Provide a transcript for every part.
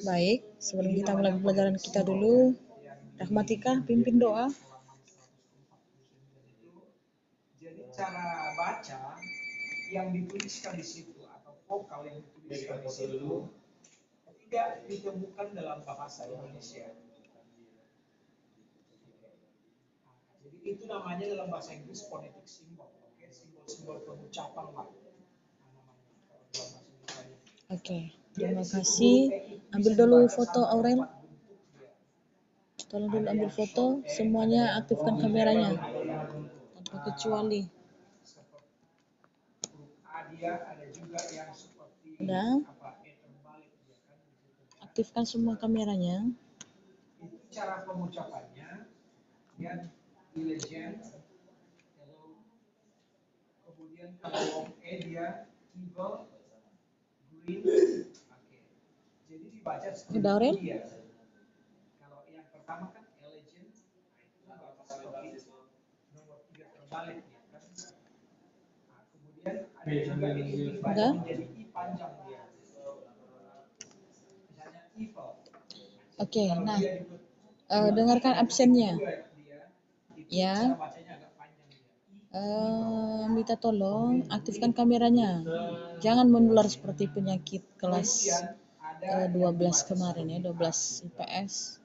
Baik, sebelum kita mulai pembelajaran kita dulu, Rahmatika pimpin doa. Jadi cara baca yang dituliskan di situ atau vokal yang dituliskan di situ tidak ditemukan dalam bahasa Indonesia. Jadi itu namanya dalam bahasa Inggris phonetic symbol, oke, simbol-simbol pengucapan lah. Oke, terima kasih. Ambil dulu foto Aurel. Tolong dulu ambil foto. Semuanya aktifkan kameranya tanpa kecuali. Udah. Aktifkan semua kameranya. Itu cara pengucapannya. Lihat legend. Kemudian kalau dia evil, green. Oke. Jadi dibaca Udah, Aurel? Kalau yang pertama kan legend, itu seperti nomor 3 terbalik ya kan. Nah, kemudian ada juga ini dibaca menjadi I panjang dia. Misalnya evil. Oke, nah dengarkan absennya. Ya. Minta tolong aktifkan kameranya. Jangan menular seperti penyakit kelas 12 kemarin ya, 12 IPS.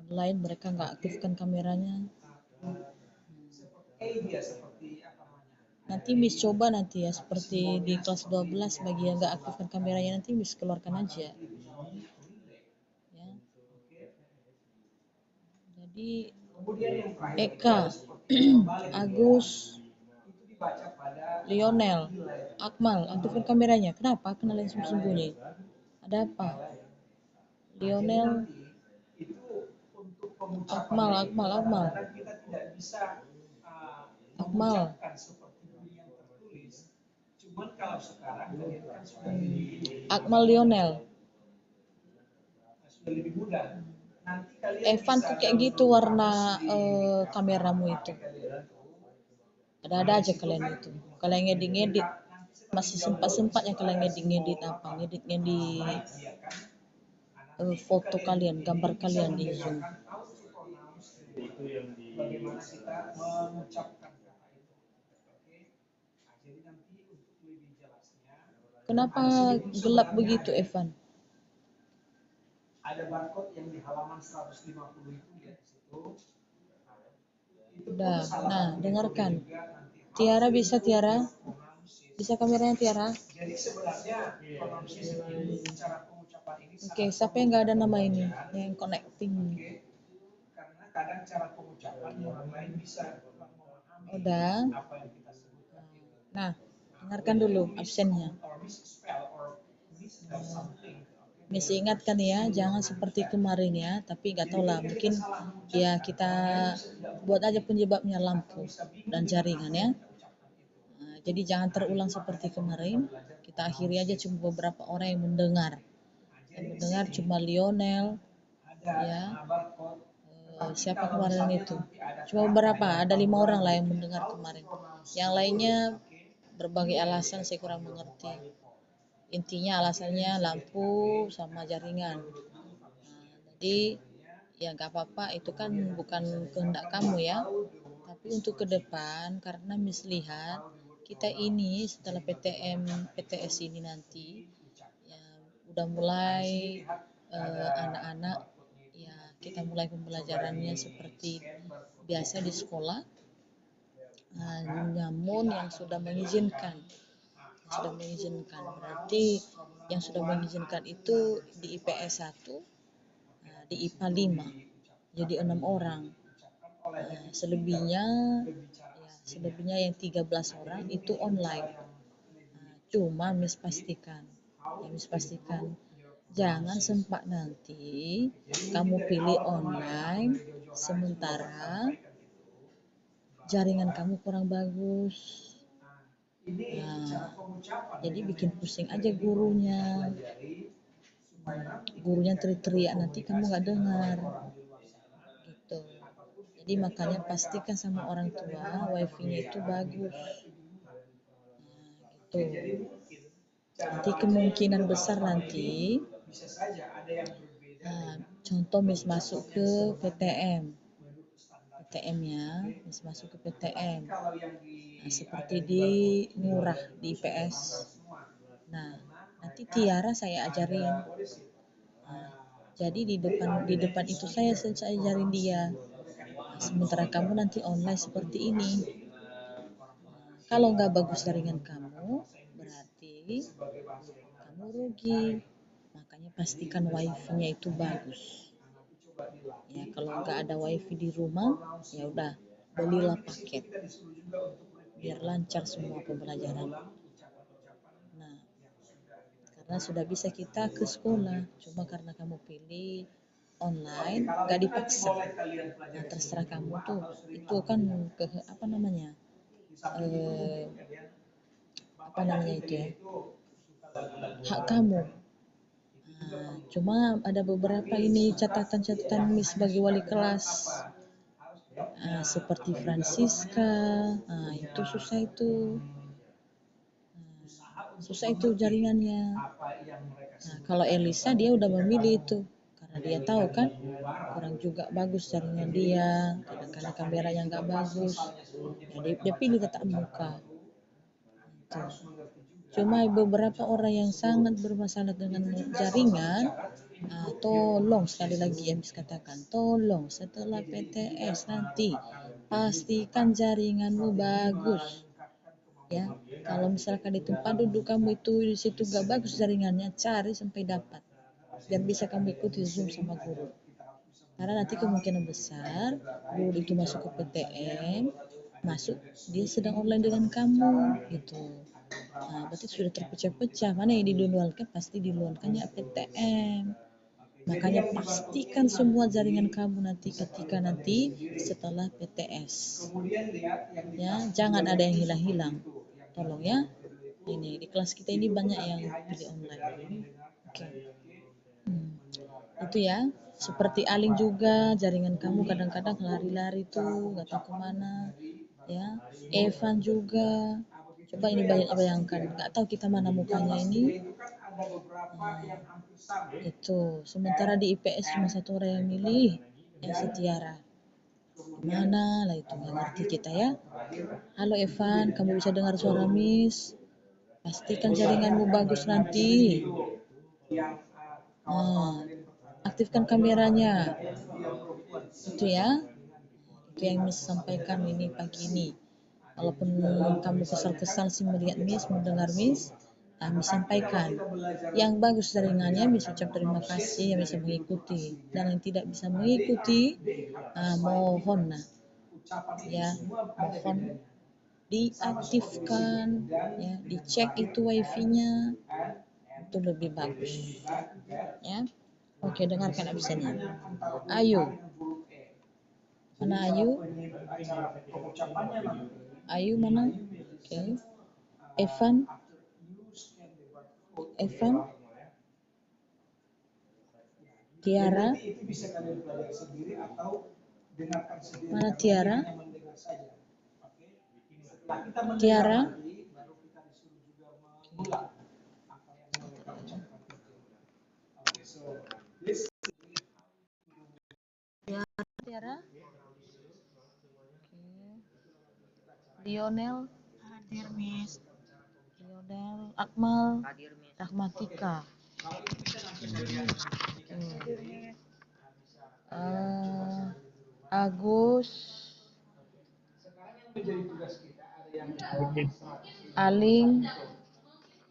Online mereka nggak aktifkan kameranya. Nanti Miss coba nanti ya seperti di kelas 12 bagi yang nggak aktifkan kameranya nanti Miss keluarkan aja. Ya. Jadi Eka, Agus, Lionel, Akmal, aktifkan kameranya. Kenapa? Kenalin sembunyi. Ada apa? Lionel, Akmal. Akmal. Akmal Lionel. Evan kok kayak gitu warna kameramu itu. Ada aja kalian itu. Kalian ngedit masih sempat-sempatnya kalian ngedit apa? Ngedit foto kalian, gambar kalian di Zoom. Bagaimana kita mengucapkan kata itu. Oke. Nah, jadi nanti untuk lebih jelasnya. Kenapa gelap begitu, Evan? Ada barcode yang di halaman 150 itu lihat di situ. Udah. Nah, dengarkan. Tiara bisa kameranya Tiara? Jadi sebenarnya pronunciation ini cara pengucapan ini. Oke, siapa yang nggak ada nama ini yang connecting? Karena kadang cara pengucapan orang lain bisa memahami udah apa yang kita sebutkan. Nah, dengarkan dulu absennya. Mesti ingatkan ya, jangan seperti kemarin ya, tapi nggak tahu lah, mungkin ya kita buat aja penyebabnya lampu dan jaringan ya. Nah, jadi jangan terulang seperti kemarin, kita akhiri aja cuma beberapa orang yang mendengar. Yang mendengar cuma Lionel, ya. Siapa kemarin itu? Cuma beberapa, ada 5 orang lah yang mendengar kemarin. Yang lainnya berbagai alasan saya kurang mengerti. Intinya alasannya lampu sama jaringan. Nah, jadi ya nggak apa-apa, itu kan bukan kehendak kamu ya. Tapi untuk ke depan, karena Miss lihat kita ini setelah PTS ini nanti ya udah mulai anak-anak ya kita mulai pembelajarannya seperti biasa di sekolah. Namun yang sudah mengizinkan berarti yang sudah mengizinkan itu di IPS 1, di IPA 5, jadi 6 orang. Selebihnya yang 13 orang itu online. Cuma Miss pastikan jangan sempat nanti kamu pilih online sementara jaringan kamu kurang bagus. Nah, jadi bikin pusing aja gurunya. Gurunya teriak-teriak nanti kamu nggak dengar. Gitu. Jadi makanya pastikan sama orang tua wifi-nya itu bagus. Nah, gitu. Nanti kemungkinan besar nanti Contoh Miss masuk ke PTM. PTM-nya, Miss masuk ke PTM. Seperti di Murah, di IPS. Nah, nanti Tiara saya ajarin. Jadi di depan itu saya ajarin dia. Sementara kamu nanti online seperti ini. Kalau nggak bagus jaringan kamu, berarti kamu rugi. Makanya pastikan wifi-nya itu bagus. Ya, kalau nggak ada wifi di rumah, ya udah belilah paket. Biar lancar semua pembelajaran. Nah, karena sudah bisa kita ke sekolah, cuma karena kamu pilih online, nggak dipaksa. Nah, terserah kamu tuh, itu kan apa namanya, itu ya, hak kamu. Cuma ada beberapa ini catatan-catatan Miss bagi wali kelas, seperti Francisca, itu susah itu jaringannya. Nah, kalau Elisa dia udah memilih itu karena dia tahu kan kurang juga bagus jaringan dia, kadang-kadang kameranya nggak bagus, ya dia pilih tetap muka. Cuma beberapa orang yang sangat bermasalah dengan jaringan, tolong sekali lagi yang katakan, tolong setelah PTS nanti pastikan jaringanmu bagus. Ya, kalau misalkan di tempat duduk kamu itu di situ gak bagus jaringannya, cari sampai dapat biar bisa kamu ikuti Zoom sama guru. Karena nanti kemungkinan besar guru itu masuk ke PTM, masuk dia sedang online dengan kamu gitu. Nah, berarti sudah terpecah-pecah. Mana yang dilualkan? Pasti dilualkannya PTM. Makanya pastikan semua jaringan kamu nanti ketika nanti setelah PTS. Ya, jangan ada yang hilang-hilang. Tolong ya. Ini di kelas kita ini banyak yang pilih online. Oke. Itu ya. Seperti Aling juga, jaringan kamu kadang-kadang lari-lari tuh, nggak tahu kemana. Ya, Evan juga. Coba ini bayangkan, nggak tahu kita mana mukanya ini. Itu. Sementara di IPS cuma satu orang yang milih, yang Setiara. Gimana lah itu, nggak ngerti kita ya. Halo Evan, kamu bisa dengar suara Miss? Pastikan jaringanmu bagus nanti. Aktifkan kameranya. Itu ya. Itu yang Miss sampaikan ini pagi ini. Walaupun kamu kesal-kesal sih melihat Miss, mendengar Miss, Miss sampaikan. Yang bagus jaringannya Miss ucap terima kasih yang bisa mengikuti. Dan yang tidak bisa mengikuti, mohon ya, mohon diaktifkan, ya, dicek itu wifi-nya, itu lebih bagus. Ya, oke, dengarkan absennya. Ayu, mana Ayu? Ayu mana? Oke. Evan, Tiara, mana Tiara? Tiara, Tiara, Lionel, Hadir, Miss. Lionel, Akmal, Rahmatika. Agus, Aling,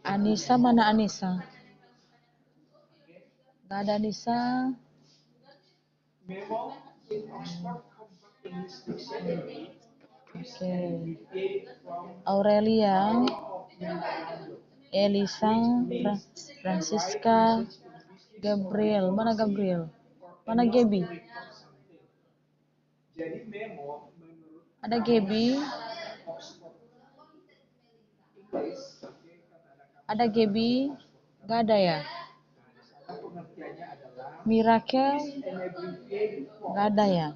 Anissa, mana Anissa? Gak ada Anissa. Oke. Aurelia, Elisa, Francisca, Gabriel, mana Gabriel? Mana Gaby? Ada Gaby? Ada Gaby? Gak ada ya? Miracle? Gak ada ya?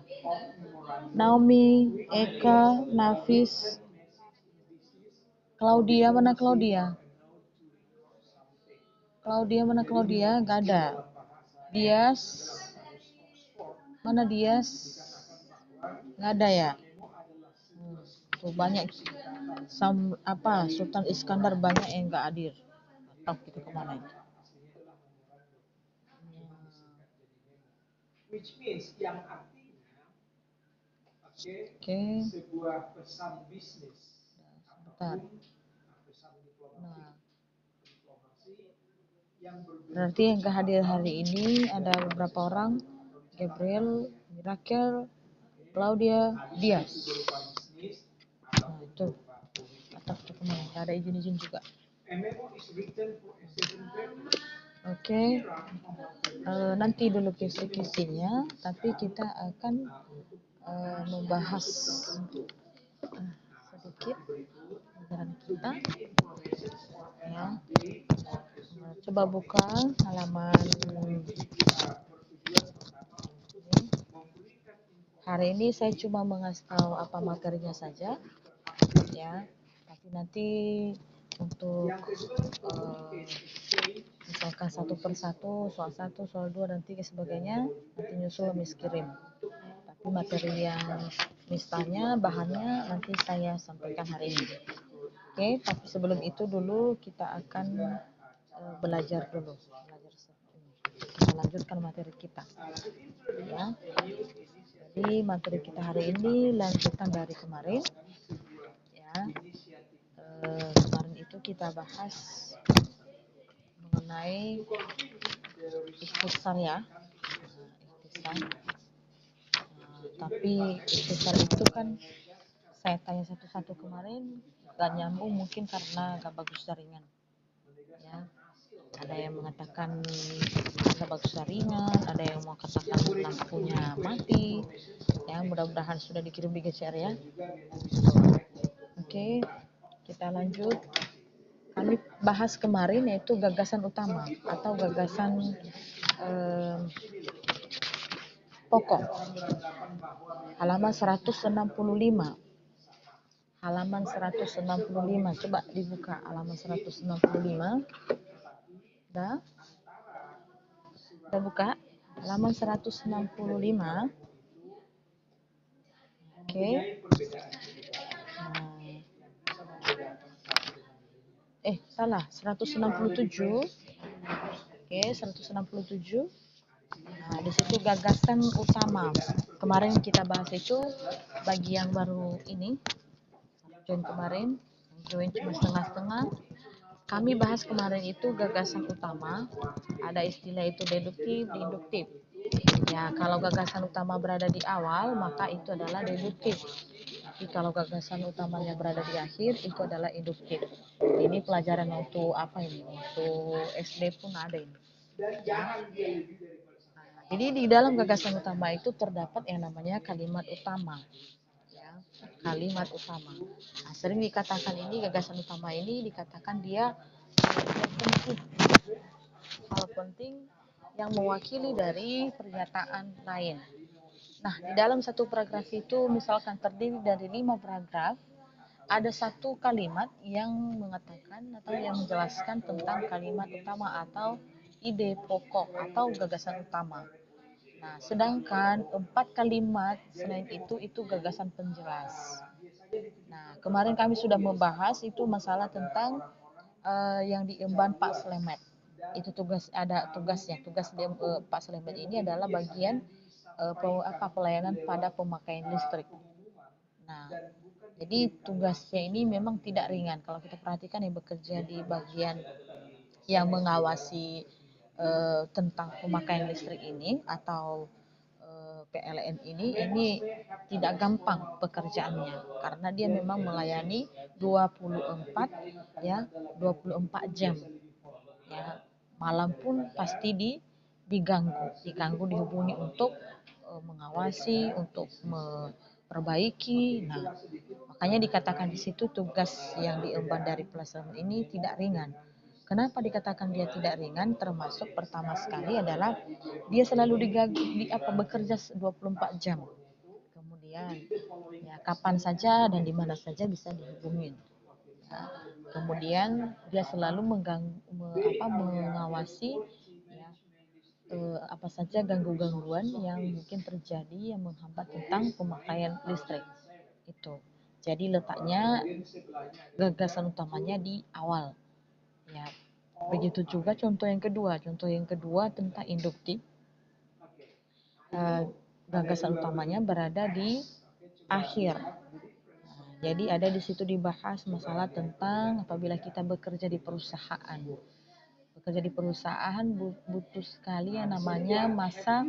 Naomi, Eka, Nafis, Claudia, mana Claudia? Claudia mana Claudia? Gak ada. Dias, mana Dias? Nggak ada ya? Tuh banyak Sultan Iskandar banyak yang nggak hadir. Atau kita kemana itu? Which means yang artinya Oke. sebuah pesan bisnis Sebentar. pesan Nah, diplomasi yang berarti yang nggak hadir hari ini ada beberapa orang: Gabriel, Mirakel, Claudia, Dias. Nah itu atau kita kemana? Nggak ada izin juga. Oke. Nanti dulu kisi-kisinya, tapi kita akan membahas sedikit pelajaran kita ya. Coba buka halaman hari ini. Saya cuma mengasih tahu apa materinya saja ya, tapi nanti untuk misalkan satu persatu, soal 1, soal 2 dan 3 sebagainya nanti nyusul Miss kirim. Tapi materi yang misalnya bahannya nanti saya sampaikan hari ini. Oke, tapi sebelum itu dulu kita akan belajar dulu. Kita lanjutkan materi kita. Ya. Jadi materi kita hari ini lanjutan dari kemarin. Ya. Kemarin itu kita bahas mengenai ikhtisar ya. Ikhtisar. Tapi ikhtisar itu kan saya tanya satu-satu kemarin gak nyambung, mungkin karena gak bagus jaringan ya. Ada yang mengatakan karena bagus jaringan, ada yang mau katakan lampunya mati ya. Mudah-mudahan sudah dikirim di GCR ya. Oke, kita lanjut. Kami bahas kemarin yaitu gagasan utama atau gagasan pokok, halaman 165. Halaman 165, coba dibuka halaman 165. Udah buka halaman 165. Oke. Salah, 167. Oke, 167. Nah, di situ gagasan utama. Kemarin kita bahas itu bagi yang baru ini join kemarin, join cuma setengah-setengah. Kami bahas kemarin itu gagasan utama, ada istilah itu deduktif, induktif. Ya, kalau gagasan utama berada di awal, maka itu adalah deduktif. Tapi kalau gagasan utamanya berada di akhir, itu adalah induktif. Ini pelajaran untuk apa ini? Untuk SD pun ada ini. Ya. Jadi di dalam gagasan utama itu terdapat yang namanya kalimat utama. Kalimat utama. Nah, sering dikatakan ini gagasan utama ini dikatakan dia penting, hal penting yang mewakili dari pernyataan lain. Nah, di dalam satu paragraf itu misalkan terdiri dari 5 paragraf, ada satu kalimat yang mengatakan atau yang menjelaskan tentang kalimat utama atau ide pokok atau gagasan utama. Nah, sedangkan 4 kalimat selain itu gagasan penjelas. Nah, kemarin kami sudah membahas itu masalah tentang yang diemban Pak Slemet. Itu tugasnya. Tugas Pak Slemet ini adalah bagian pelayanan pada pemakaian listrik. Nah, jadi tugasnya ini memang tidak ringan. Kalau kita perhatikan yang bekerja di bagian yang mengawasi tentang pemakaian listrik ini atau PLN ini tidak gampang pekerjaannya karena dia memang melayani 24 jam ya. Malam pun pasti diganggu dihubungi untuk mengawasi, untuk memperbaiki. Nah, makanya dikatakan di situ tugas yang diemban dari pelaksana ini tidak ringan. Kenapa dikatakan dia tidak ringan? Termasuk pertama sekali adalah dia selalu bekerja 24 jam. Kemudian ya kapan saja dan di mana saja bisa dihubungin. Ya. Kemudian dia selalu mengawasi ya, apa saja gangguan yang mungkin terjadi yang menghambat tentang pemakaian listrik itu. Jadi letaknya gagasan utamanya di awal. Ya, begitu juga contoh yang kedua. Contoh yang kedua tentang induktif. Gagasan utamanya berada di akhir. Jadi ada di situ dibahas masalah tentang apabila kita bekerja di perusahaan. Bekerja di perusahaan butuh sekali yang namanya masa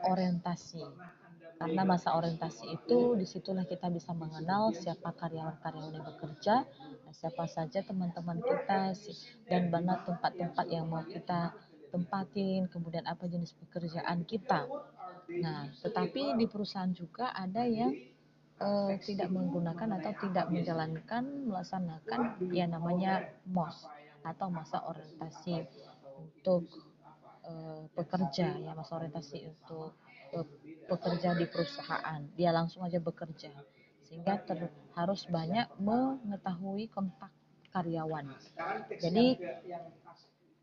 orientasi. Karena masa orientasi itu disitulah kita bisa mengenal siapa karyawan-karyawan yang bekerja, siapa saja teman-teman kita, dan mana tempat-tempat yang mau kita tempatin, kemudian apa jenis pekerjaan kita. Nah, tetapi di perusahaan juga ada yang tidak menggunakan atau tidak melaksanakan yang namanya MOS atau masa orientasi untuk pekerja, ya masa orientasi untuk pekerja di perusahaan. Dia langsung aja bekerja sehingga harus banyak mengetahui kontak karyawan. Jadi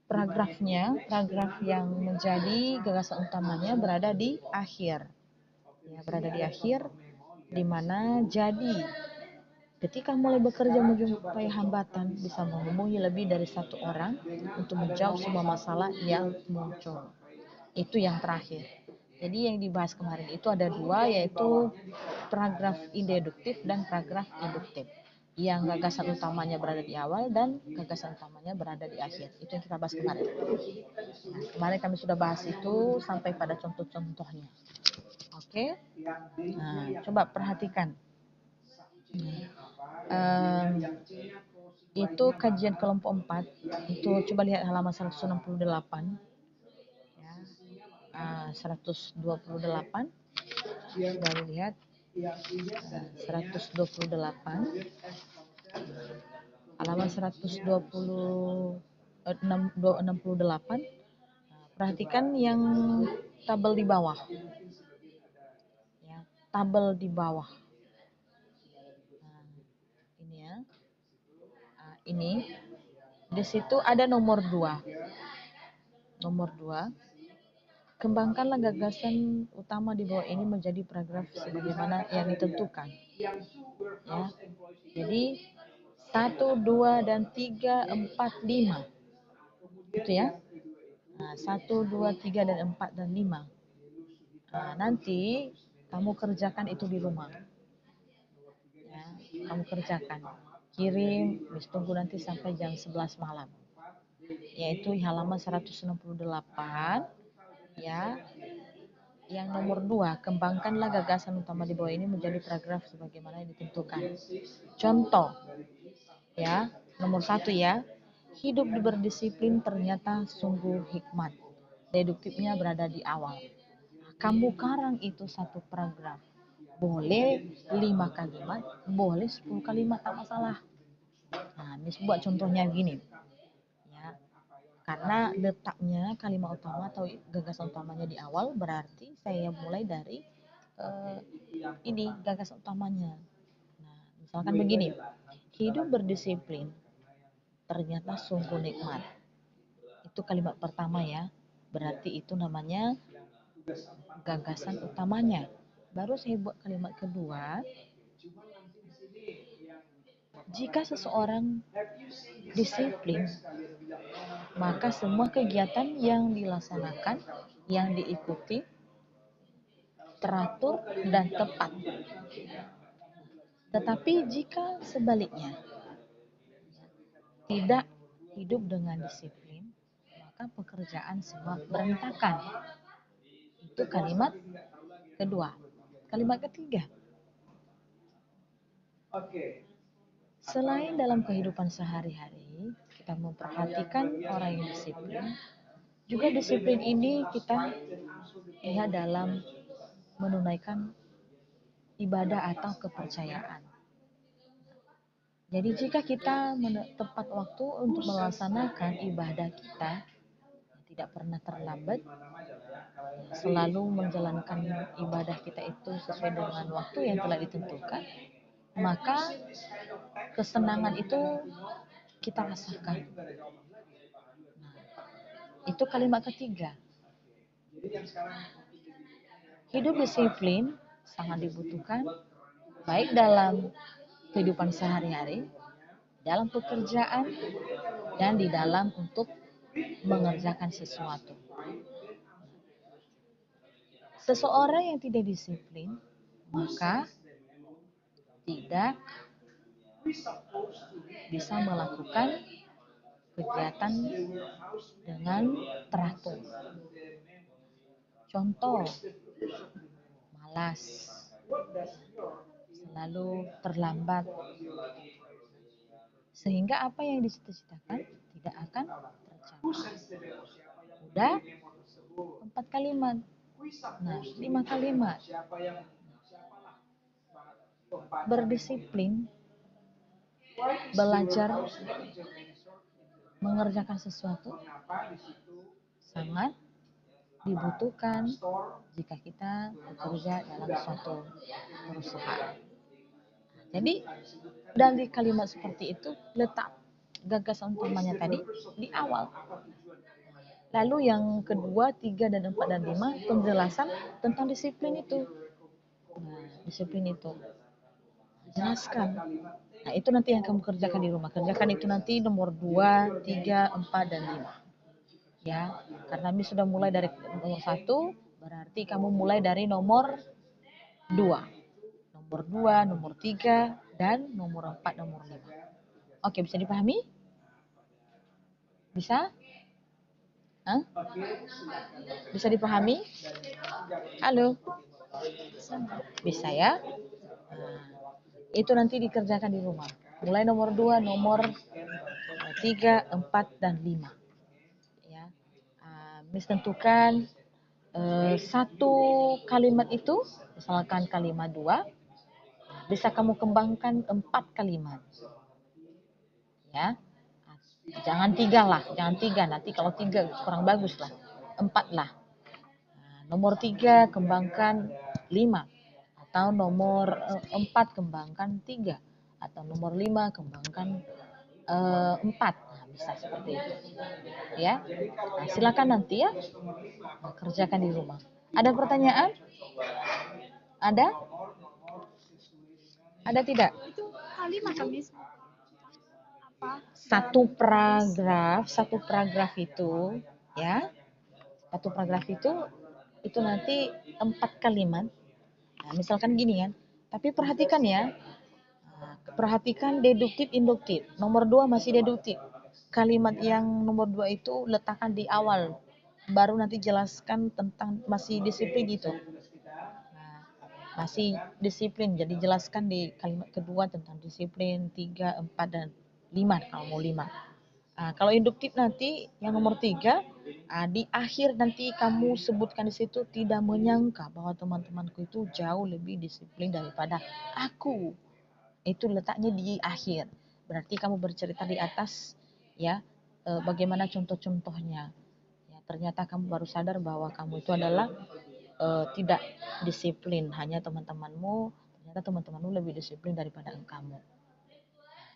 paragraf yang menjadi gagasan utamanya berada di akhir. Ya, berada di akhir, di mana jadi ketika mulai bekerja menjumpai hambatan bisa menghubungi lebih dari satu orang untuk menjawab semua masalah yang muncul. Itu yang terakhir. Jadi yang dibahas kemarin itu ada dua, yaitu paragraf indeduktif dan paragraf induktif. Yang gagasan utamanya berada di awal dan gagasan utamanya berada di akhir. Itu yang kita bahas kemarin. Nah, kemarin kami sudah bahas itu sampai pada contoh-contohnya. Oke? Nah, coba perhatikan. Itu kajian kelompok 4. Itu coba lihat halaman 168. Ya. 128. Coba lihat 128 halaman 168. Perhatikan yang tabel di bawah, ya, tabel di bawah. Ini ya, ini di situ ada nomor 2. Nomor 2, kembangkanlah gagasan utama di bawah ini menjadi paragraf sebagaimana yang ditentukan. Ya. Jadi 1, 2, dan 3, 4, 5. Itu ya. Nah, 1, 2, 3, dan 4, dan 5. Nah, nanti kamu kerjakan itu di rumah. Ya, kamu kerjakan. Kirim, tunggu nanti sampai jam 11 malam. Yaitu halaman 168. Ya. Yang nomor 2, kembangkanlah gagasan utama di bawah ini menjadi paragraf sebagaimana yang ditentukan. Contoh, ya, nomor 1 ya, hidup berdisiplin ternyata sungguh hikmat. Deduktifnya berada di awal. Kamu karang itu satu paragraf. Boleh 5 kalimat, boleh 10 kalimat, tak masalah. Nah, ini buat contohnya gini. Ya, karena letaknya kalimat utama atau gagasan utamanya di awal, berarti saya mulai dari ini gagasan utamanya. Nah, misalkan begini, hidup berdisiplin ternyata sungguh nikmat. Itu kalimat pertama ya, berarti itu namanya gagasan utamanya. Baru saya buat kalimat kedua, jika seseorang disiplin, maka semua kegiatan yang dilaksanakan, yang diikuti, teratur dan tepat. Tetapi jika sebaliknya, tidak hidup dengan disiplin, maka pekerjaan semua berantakan. Itu kalimat kedua. Kalimat ketiga, selain dalam kehidupan sehari-hari kita memperhatikan orang yang disiplin, juga disiplin ini kita lihat dalam menunaikan ibadah atau kepercayaan. Jadi jika kita tepat waktu untuk melaksanakan ibadah kita, tidak pernah terlambat, selalu menjalankan ibadah kita itu sesuai dengan waktu yang telah ditentukan, maka kesenangan itu kita rasakan. Nah, Itu kalimat ketiga. Hidup disiplin sangat dibutuhkan baik dalam kehidupan sehari-hari, dalam pekerjaan, dan di dalam untuk mengerjakan sesuatu. Seseorang yang tidak disiplin, maka tidak bisa melakukan kegiatan dengan teratur. Contoh, malas, selalu terlambat, sehingga apa yang dicita-citakan tidak akan tercapai. Udah 4 kalimat. Nah, 5 kalimat. Berdisiplin, belajar mengerjakan sesuatu sangat dibutuhkan jika kita bekerja dalam suatu perusahaan. Jadi dari kalimat seperti itu letak gagasan utamanya tadi di awal. Lalu yang kedua, 3, dan 4, dan 5 penjelasan tentang disiplin itu. Nah, disiplin itu jelaskan. Nah, itu nanti yang kamu kerjakan di rumah. Kerjakan itu nanti nomor 2, 3, 4, dan 5. Ya, karena ini sudah mulai dari nomor 1, berarti kamu mulai dari nomor 2. Nomor 2, nomor 3, dan nomor 4, nomor 5. Oke, bisa dipahami? Bisa? Hah? Bisa dipahami? Halo? Bisa ya? Nah, itu nanti dikerjakan di rumah. Mulai nomor 2, nomor 3, 4, dan 5. Ya. Miss tentukan satu kalimat itu, misalkan kalimat 2, bisa kamu kembangkan 4 kalimat. Ya. Jangan 3 lah, jangan 3. Nanti kalau 3 kurang bagus lah. 4 lah. Nomor 3 kembangkan 5. Atau nomor 4 kembangkan 3. Atau nomor 5 kembangkan 4. Nah, bisa seperti itu. Ya. Nah, silakan nanti ya kerjakan di rumah. Ada pertanyaan? Ada? Ada tidak? Itu kalimat habis apa? Satu paragraf itu, ya. Satu paragraf itu nanti 4 kalimat. Nah, misalkan gini kan. Tapi perhatikan ya. Perhatikan deduktif, induktif. Nomor 2 masih deduktif. Kalimat yang nomor 2 itu letakkan di awal. Baru nanti jelaskan tentang masih disiplin itu. Nah, masih disiplin. Jadi jelaskan di kalimat kedua tentang disiplin 3, 4, dan 5 kalau mau 5. Kalau induktif nanti yang nomor 3, di akhir nanti kamu sebutkan di situ tidak menyangka bahwa teman-temanku itu jauh lebih disiplin daripada aku. Itu letaknya di akhir. Berarti kamu bercerita di atas ya bagaimana contoh-contohnya. Ya, ternyata kamu baru sadar bahwa kamu itu adalah tidak disiplin. Hanya teman-temanmu, ternyata teman-temanmu lebih disiplin daripada kamu.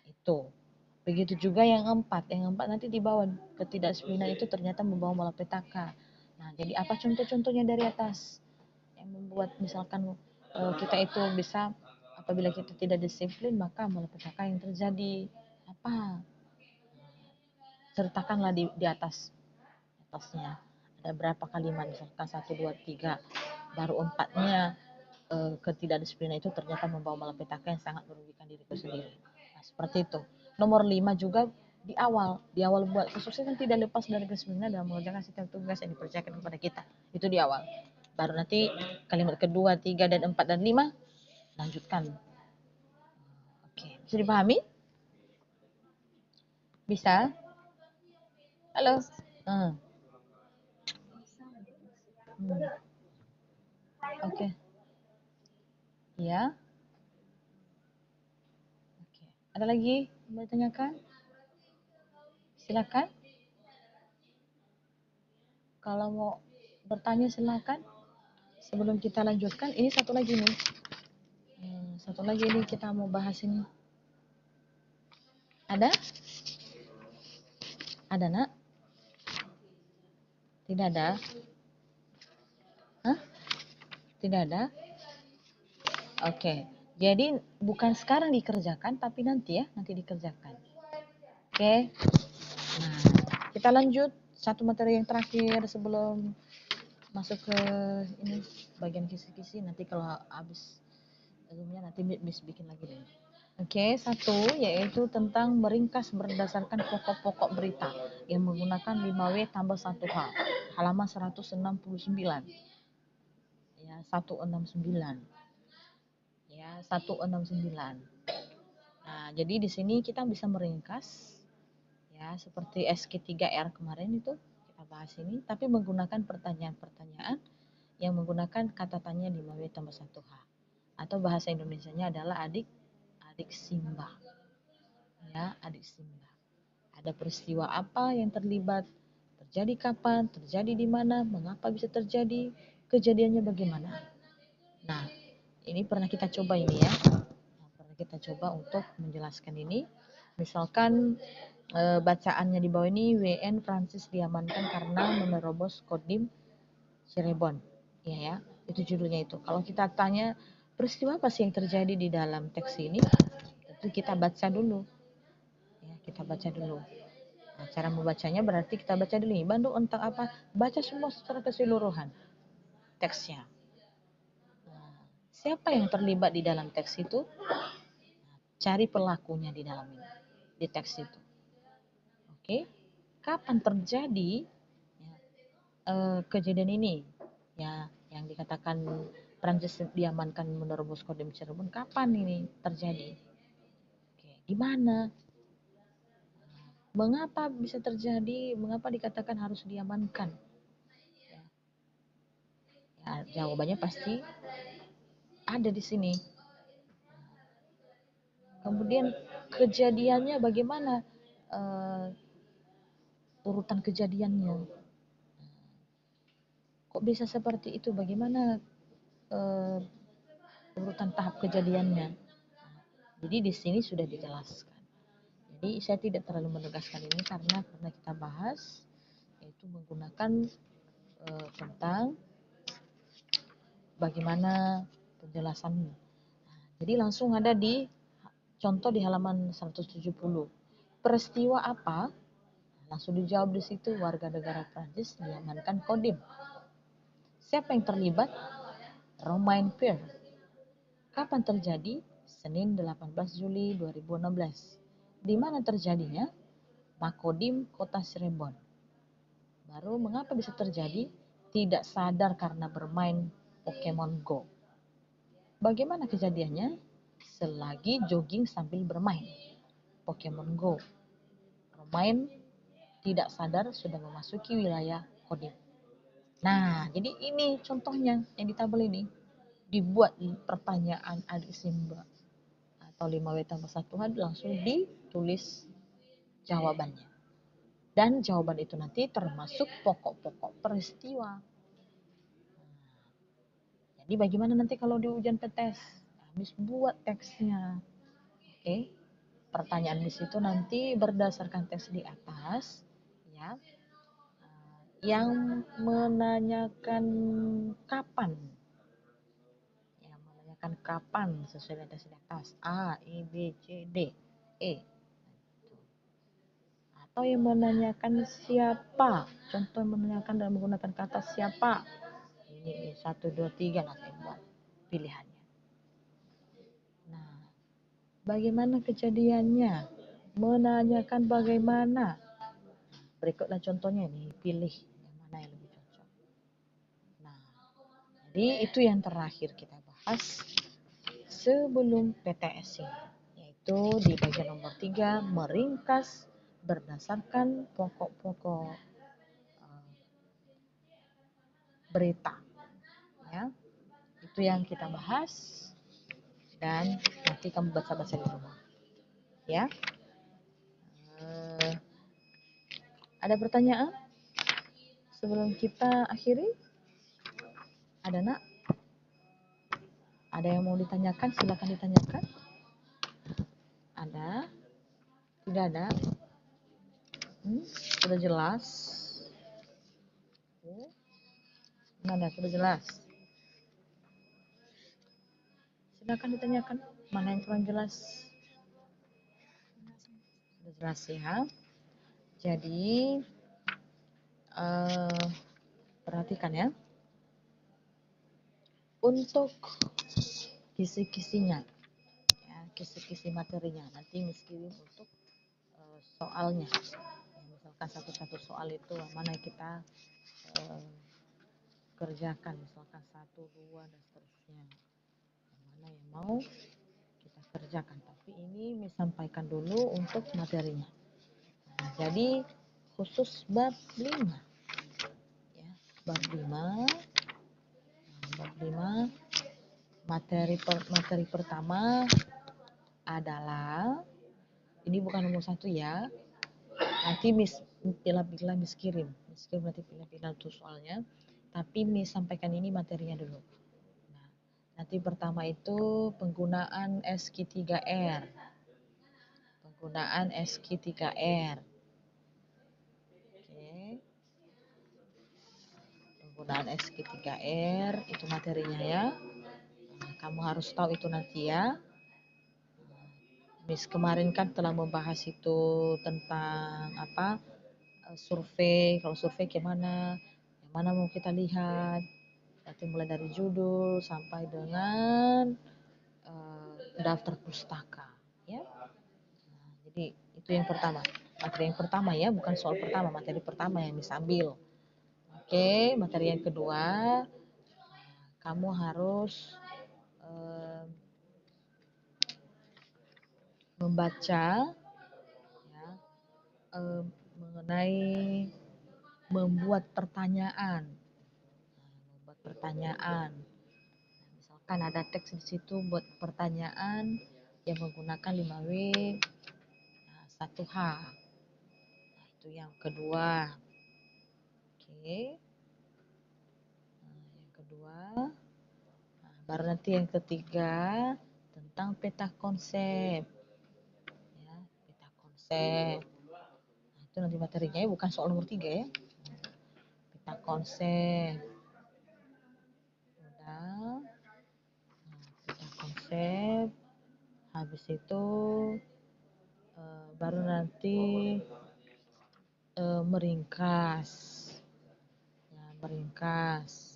Itu. Begitu juga yang 4. Yang 4 nanti di bawah ketidakdisiplinan itu ternyata membawa malapetaka. Nah, jadi apa contoh-contohnya dari atas yang membuat misalkan kita itu bisa apabila kita tidak disiplin maka malapetaka yang terjadi apa? Sertakanlah di atasnya. Ada berapa kalimat misalkan 1, 2, 3, baru 4-nya ketidakdisiplinan itu ternyata membawa malapetaka yang sangat merugikan diriku sendiri. Nah, seperti itu. Nomor 5 juga di awal buat kesuksesan tidak lepas dari kedisiplinan dalam mengerjakan setiap tugas yang dipercayakan kepada kita. Itu di awal. Baru nanti kalimat kedua, 3, dan 4, dan 5 lanjutkan. Oke, bisa dipahami? Bisa? Halo? Oke. Ya. Oke. Ada lagi yang mau ditanyakan? Silakan. Kalau mau bertanya silakan. Sebelum kita lanjutkan, ini satu lagi nih. Satu lagi ini kita mau bahas ini. Ada? Ada, Nak? Tidak ada? Hah? Tidak ada? Oke. Jadi bukan sekarang dikerjakan, tapi nanti ya, nanti dikerjakan. Oke. Nah, kita lanjut satu materi yang terakhir sebelum masuk ke ini bagian kisi-kisi. Nanti kalau habis zoomnya nanti Miss bikin lagi deh. Oke, satu yaitu tentang meringkas berdasarkan pokok-pokok berita yang menggunakan 5W tambah 1H. Halaman 169. Ya, 169. Ya, 169. Nah, jadi di sini kita bisa meringkas ya seperti SK3R kemarin itu kita bahas ini, tapi menggunakan pertanyaan-pertanyaan yang menggunakan kata tanya 5W tambah 1H. Atau bahasa Indonesianya adalah adik Simba. Ya, adik Simba. Ada peristiwa apa yang terlibat? Terjadi kapan? Terjadi di mana? Mengapa bisa terjadi? Kejadiannya bagaimana? Nah, ini pernah kita coba ini ya. Pernah kita coba untuk menjelaskan ini. Misalkan bacaannya di bawah ini, WN Francis diamankan karena menerobos Kodim Cirebon. Ya, itu judulnya itu. Kalau kita tanya peristiwa apa sih yang terjadi di dalam teks ini? Tentu kita baca dulu. Ya, kita baca dulu. Nah, cara membacanya berarti kita baca dulu nih, Bandung tentang apa? Baca semua secara keseluruhan teksnya. Nah, siapa yang terlibat di dalam teks itu? Cari pelakunya di dalam ini, di teks itu. Oke, kapan terjadi kejadian ini? Ya, yang dikatakan Prancis diamankan menerobos Kodim Cirebon, kapan ini terjadi? Oke, di mana? Mengapa bisa terjadi? Mengapa dikatakan harus diamankan? Ya, jawabannya pasti ada di sini. Kemudian kejadiannya bagaimana? Urutan kejadiannya. Kok bisa seperti itu? Bagaimana urutan tahap kejadiannya? Jadi di sini sudah dijelaskan. Jadi saya tidak terlalu menegaskan ini karena pernah kita bahas yaitu menggunakan tentang bagaimana penjelasannya. Jadi langsung ada di contoh di halaman 170. Peristiwa apa? Langsung dijawab di situ, warga negara Prancis diamankan Kodim. Siapa yang terlibat? Romain Pierre. Kapan terjadi? Senin 18 Juli 2016. Di mana terjadinya? Makodim, Kota Cirebon. Baru mengapa bisa terjadi? Tidak sadar karena bermain Pokemon Go. Bagaimana kejadiannya? Selagi jogging sambil bermain Pokemon Go. Romain tidak sadar sudah memasuki wilayah Kodim. Nah, jadi ini contohnya yang di tabel ini. Dibuat pertanyaan adik Simba atau 5W tambah 1H langsung ditulis jawabannya. Dan jawaban itu nanti termasuk pokok-pokok peristiwa. Jadi bagaimana nanti kalau di ujian PTS? Habis buat teksnya. Oke. Pertanyaan di situ nanti berdasarkan teks di atas ya. Yang menanyakan kapan. Yang menanyakan kapan sesuai dengan teks di atas. A, I, B, C, D, E. Atau yang menanyakan siapa. Contoh yang menanyakan dan menggunakan kata siapa. Ini 1, 2, 3 nanti buat pilihannya. Nah, bagaimana kejadiannya? Menanyakan bagaimana. Berikutlah contohnya ini, pilih yang mana yang lebih cocok. Nah, jadi itu yang terakhir kita bahas sebelum PTS ini, yaitu di bagian nomor 3, meringkas berdasarkan pokok-pokok berita. Ya, itu yang kita bahas dan nanti kamu baca-baca di rumah. Ya. Ada pertanyaan sebelum kita akhiri? Ada nak? Ada yang mau ditanyakan? Silakan ditanyakan. Ada? Tidak ada? Sudah jelas? Mana sudah jelas? Silakan ditanyakan mana yang kurang jelas. Sudah jelas ya. Jadi perhatikan ya. Untuk kisi-kisinya, ya, kisi-kisi materinya nanti Miss kirim untuk soalnya. Ya, misalkan satu-satu soal itu mana yang kita kerjakan, misalkan 1, 2 dan seterusnya. Yang mana yang mau kita kerjakan. Tapi ini Miss sampaikan dulu untuk materinya. Nah, jadi khusus bab 5. Ya, bab 5. Bab 5 materi pertama adalah ini bukan nomor 1 ya. Nanti Miss pilih-pilih Miss kirim nanti pilih-pilih tuh soalnya. Tapi Miss sampaikan ini materinya dulu. Nah, nanti pertama itu penggunaan SQ3R. Penggunaan SQ3R. Oke. Penggunaan SQ3R itu materinya ya. Nah, kamu harus tahu itu nanti ya. Miss kemarin kan telah membahas itu tentang apa survei. Kalau survei gimana, yang mana mau kita lihat, nanti mulai dari judul sampai dengan daftar pustaka ya. Nah, jadi itu yang pertama, materi yang pertama ya, bukan soal pertama, materi pertama yang Miss ambil. Oke, materi yang kedua kamu harus membaca ya, mengenai membuat pertanyaan. Membuat pertanyaan. Misalkan ada teks di situ buat pertanyaan yang menggunakan 5W 1H. Nah, itu yang kedua. Oke. Nah, yang kedua. Nah, baru nanti yang ketiga tentang peta konsep. Ya, peta konsep. Nah, itu nanti materinya ya, bukan soal nomor 3 ya. Peta konsep. Udah. Nah, peta konsep. Habis itu baru nanti meringkas ya, meringkas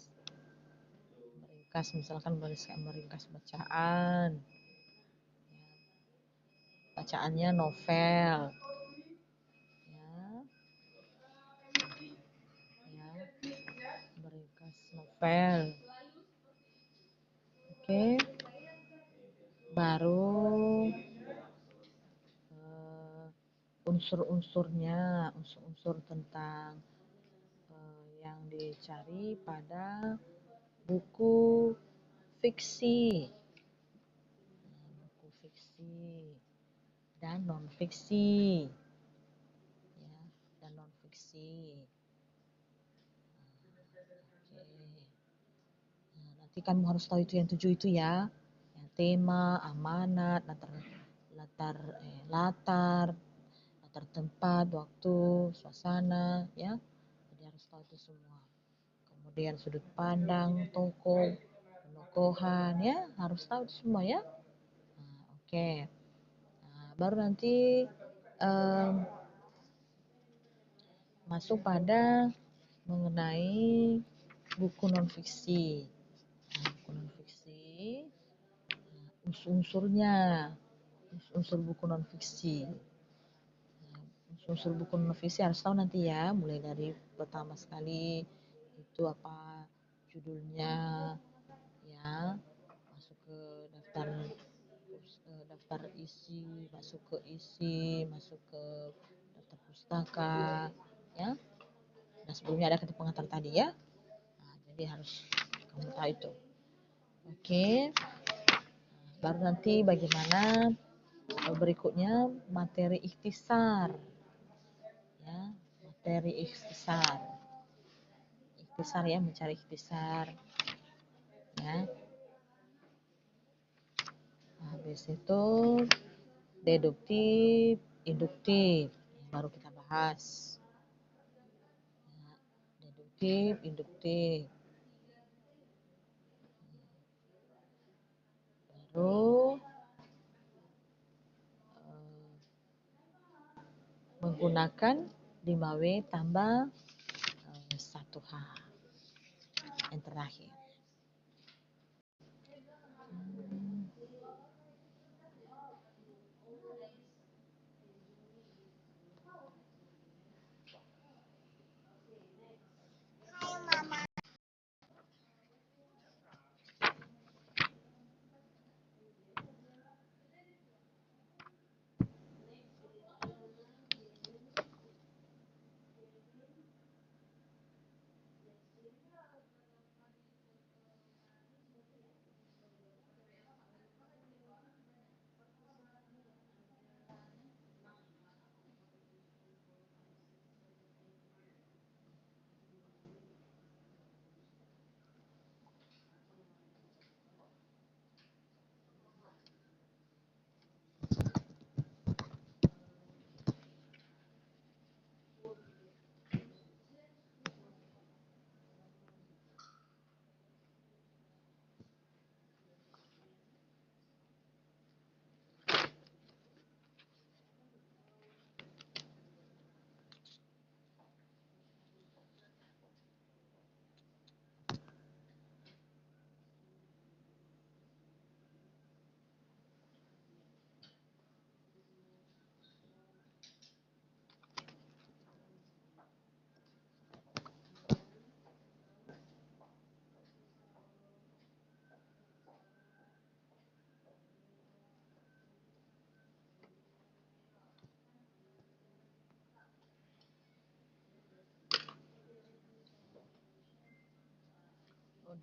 misalkan meringkas bacaan ya, bacaannya novel ya, meringkas novel. Oke, baru unsur-unsurnya, unsur-unsur tentang yang dicari pada buku fiksi, buku fiksi dan non fiksi, ya, dan non fiksi. Oke. Nah, nanti kamu harus tahu itu yang 7 itu ya, yang tema, amanat, latar tempat, waktu, suasana, ya. Jadi harus tahu itu semua. Kemudian sudut pandang, tokoh, penokohan, ya, harus tahu itu semua ya. Nah, oke. Nah, baru nanti masuk pada mengenai buku non fiksi. Nah, buku non fiksi, unsur-unsurnya, unsur buku non fiksi. Unsur buku non fiksi harus tahu nanti ya, mulai dari pertama sekali itu apa judulnya, ya, masuk ke daftar isi, masuk ke daftar pustaka, ya. Nah, sebelumnya ada kata pengantar tadi ya. Nah, jadi harus kamu tahu itu. Oke. Baru nanti bagaimana berikutnya materi ikhtisar. Ya, materi ikhtisar. Ikhtisar ya, mencari ikhtisar. Ya. Habis itu deduktif, induktif yang baru kita bahas. Ya, deduktif, induktif. menggunakan 5W tambah 1H yang terakhir.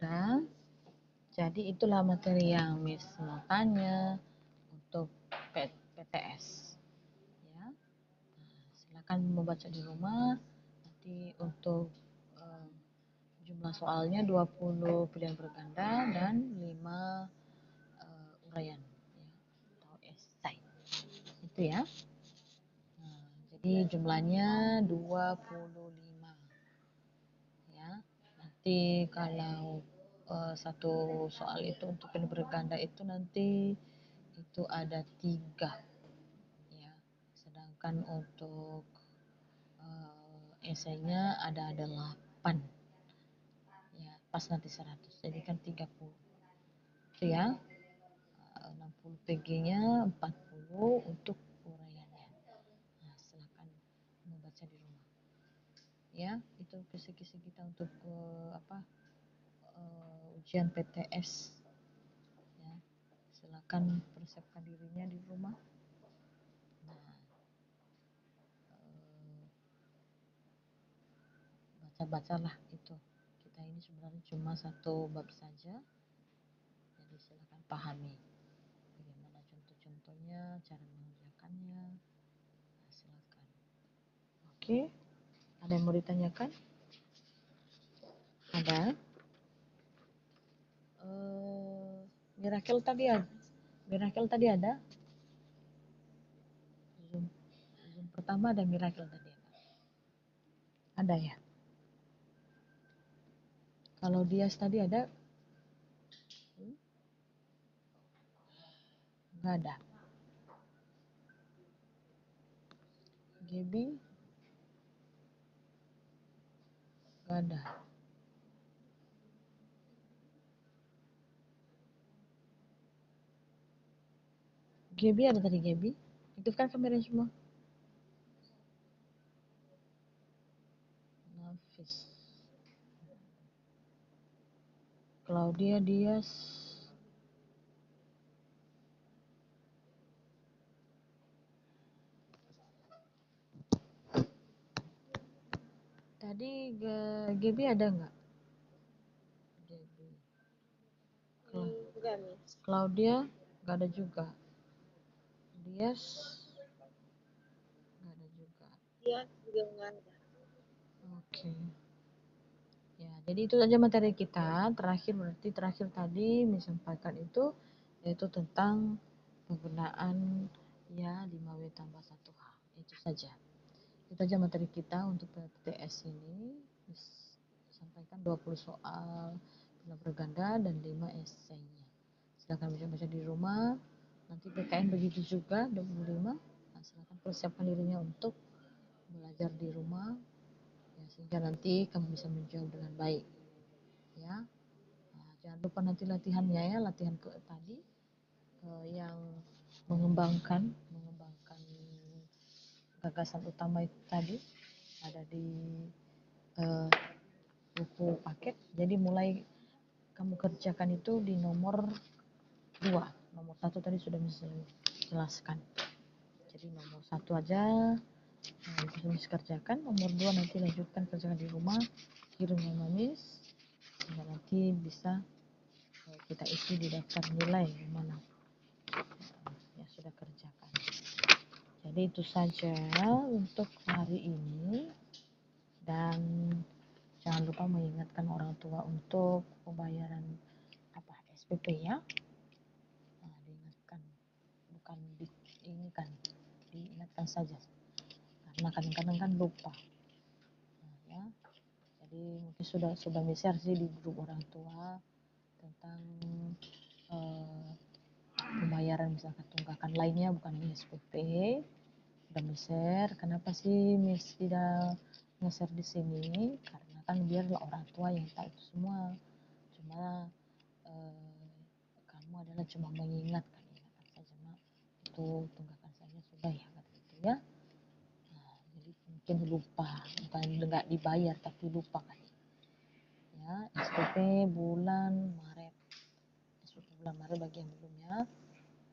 Udah, jadi itulah materi yang Miss mau tanya untuk PTS. Ya, silakan membaca di rumah. Nanti untuk jumlah soalnya 20 pilihan berganda dan 5 uraian ya, atau esai. Itu ya. Nah, jadi jumlahnya 25. Ya. Nanti kalau satu soal itu untuk pilihan berganda itu nanti itu ada 3 ya. Sedangkan untuk esainya ada 8 ya, pas nanti 100 jadi kan 30 itu ya. 60 PG-nya, 40 untuk uraiannya. Nah, silakan membaca di rumah. Ya, itu kisi-kisi kita untuk ujian PTS. Ya, silakan persiapkan dirinya di rumah. Nah, baca-bacalah itu. Kita ini sebenarnya cuma 1 bab saja. Jadi silakan pahami bagaimana contoh-contohnya, cara mengerjakannya. Nah, silakan. Oke, ada yang mau ditanyakan? Ada? Miracle tadi ada? Miracle tadi ada? Zoom pertama ada Miracle tadi ada? Ada ya? Kalau Dias tadi ada? Enggak ada. Gaby? Enggak ada. Gaby ada tadi Gaby? Aktifkan kameranya semua. Nafis. Claudia, Dias. Tadi Gaby ada enggak? Gaby. Claudia enggak ada juga. Dias enggak ada juga. Dias juga enggak ada. Oke. Ya, jadi itu saja materi kita. Terakhir tadi menyampaikan itu yaitu tentang penggunaan ya 5W tambah 1H. Itu saja. Itu saja materi kita untuk PTS ini. Sampaikan 20 soal pilihan berganda dan 5 esainya. Silakan baca-baca di rumah. Nanti PKN begitu juga 25. Nah, silakan persiapkan dirinya untuk belajar di rumah ya, sehingga nanti kamu bisa menjawab dengan baik ya. Jangan lupa nanti latihannya ya, latihan tadi yang mengembangkan gagasan utama itu tadi ada di buku paket. Jadi mulai kamu kerjakan itu di nomor 2. Nomor 1 tadi sudah bisa jelaskan. Jadi nomor 1 aja bisa kerjakan, nomor 2 nanti lanjutkan kerjakan di rumah, kirim yang manis, sehingga nanti bisa kita isi di daftar nilai yang mana yang sudah kerjakan. Jadi itu saja untuk hari ini, dan jangan lupa mengingatkan orang tua untuk pembayaran SPP ya. Diingatkan, bukan diinginkan, diingatkan saja, karena kadang-kadang kan lupa ya. Jadi mungkin sudah share sih di grup orang tua tentang pembayaran misalkan tunggakan lainnya, bukan hanya SPP. Udah share. Kenapa sih Miss tidak nge-share di sini? Karena kan biarlah orang tua yang tahu itu semua. Cuma kamu adalah cuma mengingatkan saja, Mak. Itu tunggakan saja sudah ya, gitu ya. Jadi mungkin lupa, bukan nggak dibayar tapi lupa kan ya. SPP bulan Maret, bagi yang belum ya.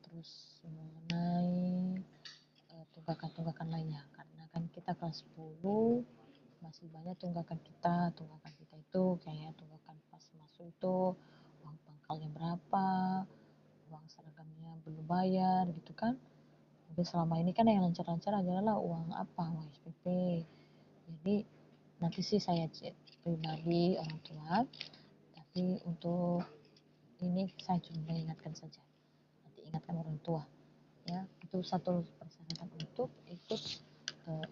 Terus mengenai tunggakan lainnya, karena kan kita kelas 10 masih banyak tunggakan kita itu kayak tunggakan pas masuk itu uang pangkalnya berapa, uang seragamnya belum bayar gitu kan. Jadi selama ini kan yang lancar-lancar adalah uang SPP. Jadi nanti sih saya cek pribadi orang tua, tapi untuk ini saya cuma mengingatkan saja. Nanti ingatkan orang tua ya, itu satu persyaratan untuk ikut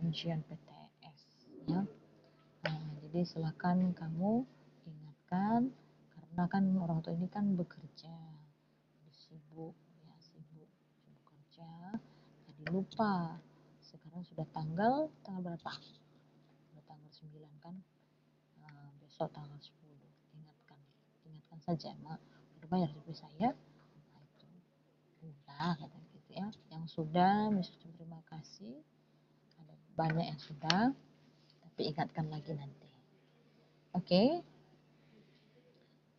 ujian PTS ya. Jadi silakan kamu ingatkan, karena kan orang tua ini kan bekerja, sibuk kerja, jadi lupa. Sekarang sudah tanggal berapa? Sudah tanggal 9 kan, besok tanggal 10. Ingatkan saja, Mak, udah bayar juga saya. Itu udah kata gitu ya. Yang sudah, misalnya terima kasih, ada banyak yang sudah, tapi ingatkan lagi nanti. Oke.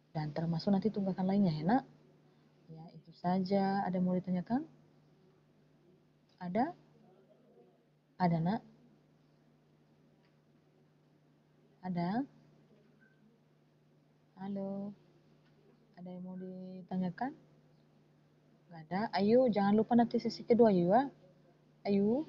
Dan termasuk nanti tunggakan lainnya ya, Nak. Ya, itu saja. Ada mau ditanyakan? Ada? Ada, Nak? Ada? Halo? Ada yang mau ditanyakan? Nggak ada? Ayo, jangan lupa nanti sesi kedua ya. Ayo.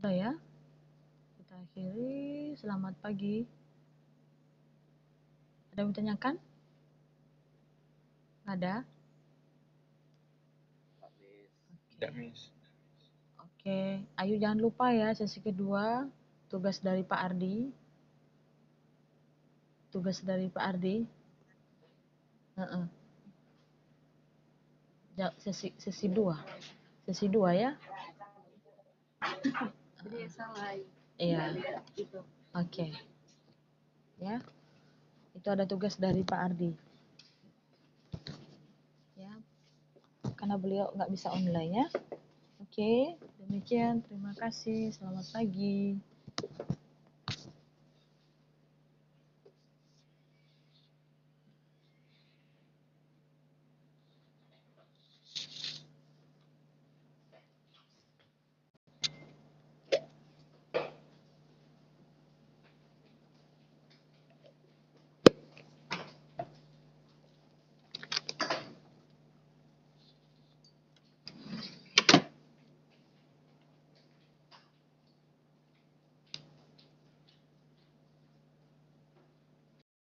Udah ya. Kita akhiri. Selamat pagi. Ada yang ditanyakan? Ada? Tidak, Miss. Oke. Ayo jangan lupa ya, sesi kedua. Tugas dari Pak Ardi. Sesi 2. Sesi 2 ya. Jadi salah. Iya. Gitu. Oke. Ya. Itu ada tugas dari Pak Ardi. Ya. Karena beliau nggak bisa online ya. Oke, demikian. Terima kasih. Selamat pagi.